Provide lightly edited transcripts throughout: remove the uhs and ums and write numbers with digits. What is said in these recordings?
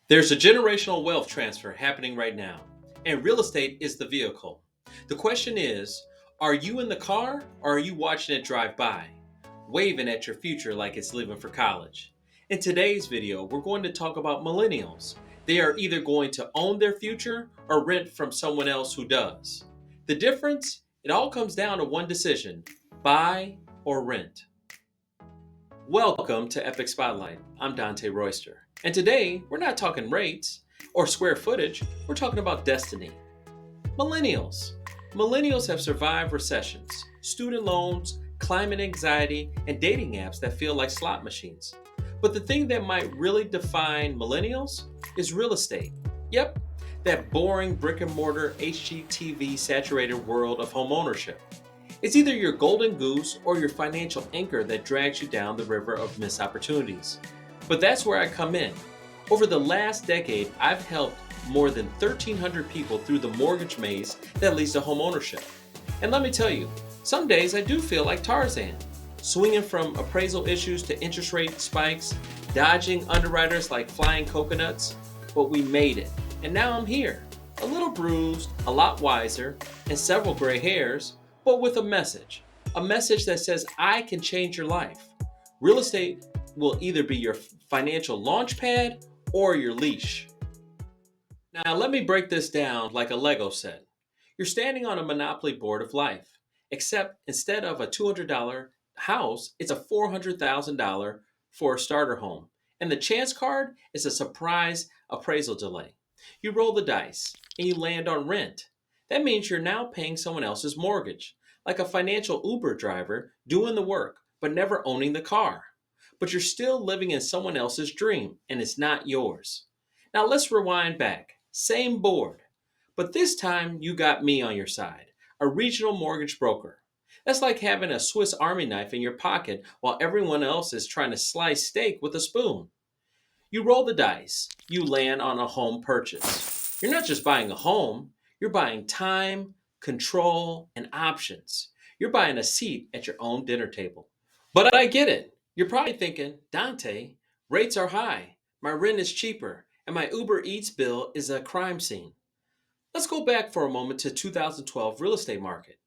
There's a generational wealth transfer happening right now, and real estate is the vehicle. The question is, are you in the car or are you watching it drive by, waving at your future like it's leaving for college? In today's video, we're going to talk about millennials. They are either going to own their future or rent from someone else who does. The difference? It all comes down to one decision: buy or rent. Welcome to Epic Spotlight. I'm Dante Royster. And today, we're not talking rates or square footage, we're talking about destiny. Millennials. Millennials have survived recessions, student loans, climate anxiety, and dating apps that feel like slot machines. But the thing that might really define millennials is real estate. Yep, that boring brick and mortar HGTV saturated world of homeownership. It's either your golden goose or your financial anchor that drags you down the river of missed opportunities. But that's where I come in. Over the last decade, I've helped more than 1,300 people through the mortgage maze that leads to homeownership. And let me tell you, some days I do feel like Tarzan, swinging from appraisal issues to interest rate spikes, dodging underwriters like flying coconuts. But we made it, and now I'm here, a little bruised, a lot wiser, and several gray hairs, but with a message that says I can change your life. Real estate will either be your financial launch pad or your leash. Now, let me break this down like a Lego set. You're standing on a monopoly board of life, except instead of a $200 house, it's a $400,000 for a starter home. And the chance card is a surprise appraisal delay. You roll the dice and you land on rent. That means you're now paying someone else's mortgage, like a financial Uber driver doing the work but never owning the car. But you're still living in someone else's dream and it's not yours. Now let's rewind back. Same board, but this time you got me on your side, a regional mortgage broker. That's like having a Swiss Army knife in your pocket while everyone else is trying to slice steak with a spoon. You roll the dice, you land on a home purchase. You're not just buying a home, you're buying time, control, and options. You're buying a seat at your own dinner table. But I get it. You're probably thinking, Dante, rates are high, my rent is cheaper, and my Uber Eats bill is a crime scene. Let's go back for a moment to 2012 real estate market.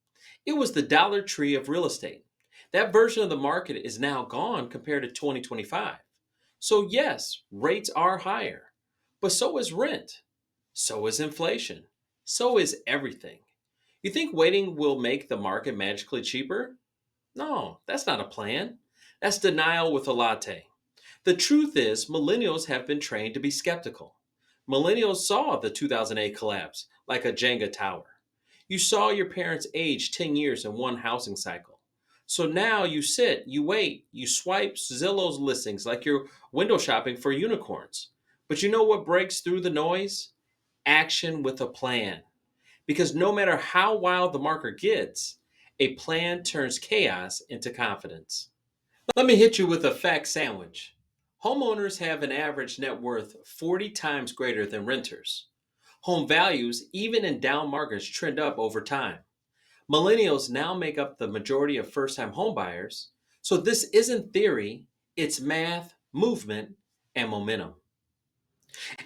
It was the Dollar Tree of real estate. That version of the market is now gone compared to 2025. So yes, rates are higher, but so is rent. So is inflation. So is everything. You think waiting will make the market magically cheaper? No, that's not a plan. That's denial with a latte. The truth is, millennials have been trained to be skeptical. Millennials saw the 2008 collapse like a Jenga tower. You saw your parents age 10 years in one housing cycle. So now you sit, you wait, you swipe Zillow's listings like you're window shopping for unicorns. But you know what breaks through the noise? Action with a plan. Because no matter how wild the market gets, a plan turns chaos into confidence. Let me hit you with a fact sandwich. Homeowners have an average net worth 40 times greater than renters. Home values, even in down markets, trend up over time. Millennials now make up the majority of first time homebuyers. So this isn't theory, it's math, movement, and momentum.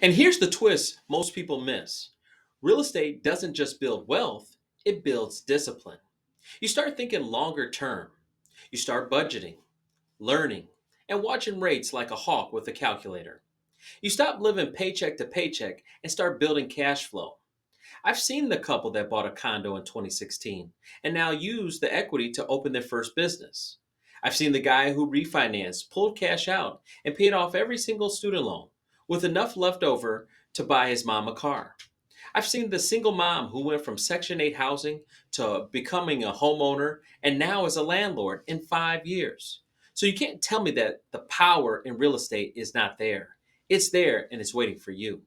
And here's the twist most people miss: real estate doesn't just build wealth, it builds discipline. You start thinking longer term, you start budgeting, learning, and watching rates like a hawk with a calculator. You stop living paycheck to paycheck and start building cash flow. I've seen the couple that bought a condo in 2016 and now use the equity to open their first business. I've seen the guy who refinanced, pulled cash out, and paid off every single student loan with enough left over to buy his mom a car. I've seen the single mom who went from Section 8 housing to becoming a homeowner and now is a landlord in 5 years. So you can't tell me that the power in real estate is not there. It's there and it's waiting for you.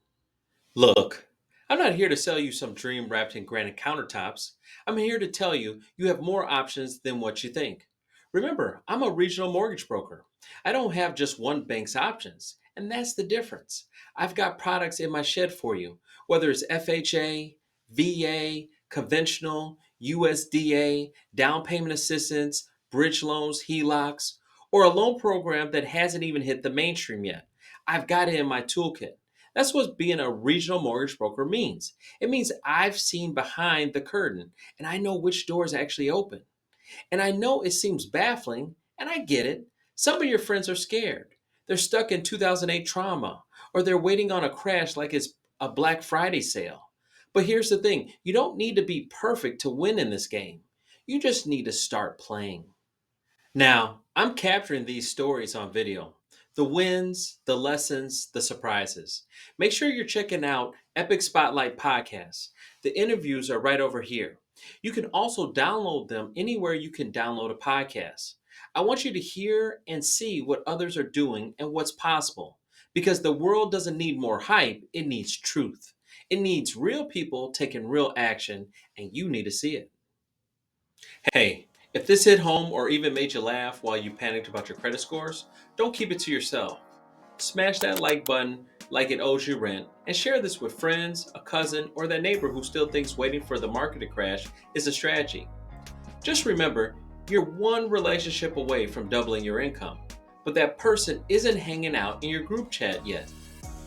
Look, I'm not here to sell you some dream wrapped in granite countertops. I'm here to tell you you have more options than what you think. Remember, I'm a regional mortgage broker. I don't have just one bank's options, and that's the difference. I've got products in my shed for you, whether it's FHA, VA, conventional, USDA, down payment assistance, bridge loans, HELOCs, or a loan program that hasn't even hit the mainstream yet. I've got it in my toolkit. That's what being a regional mortgage broker means. It means I've seen behind the curtain and I know which doors actually open. And I know it seems baffling, and I get it. Some of your friends are scared. They're stuck in 2008 trauma, or they're waiting on a crash like it's a Black Friday sale. But here's the thing, you don't need to be perfect to win in this game. You just need to start playing. Now, I'm capturing these stories on video, the wins, the lessons, the surprises. Make sure you're checking out Epic Spotlight Podcasts. The interviews are right over here. You can also download them anywhere you can download a podcast. I want you to hear and see what others are doing and what's possible, because the world doesn't need more hype, it needs truth. It needs real people taking real action, and you need to see it. Hey, if this hit home or even made you laugh while you panicked about your credit scores, don't keep it to yourself. Smash that like button like it owes you rent and share this with friends, a cousin, or that neighbor who still thinks waiting for the market to crash is a strategy. Just remember, you're one relationship away from doubling your income, but that person isn't hanging out in your group chat yet.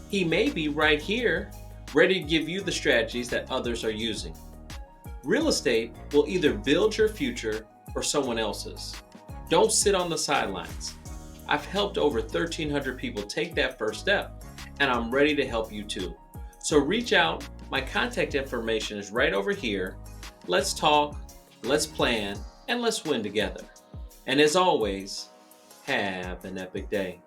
He may be right here, ready to give you the strategies that others are using. Real estate will either build your future or someone else's. Don't sit on the sidelines. I've helped over 1,300 people take that first step, and I'm ready to help you too. So reach out. My contact information is right over here. Let's talk, let's plan, and let's win together. And as always, have an epic day.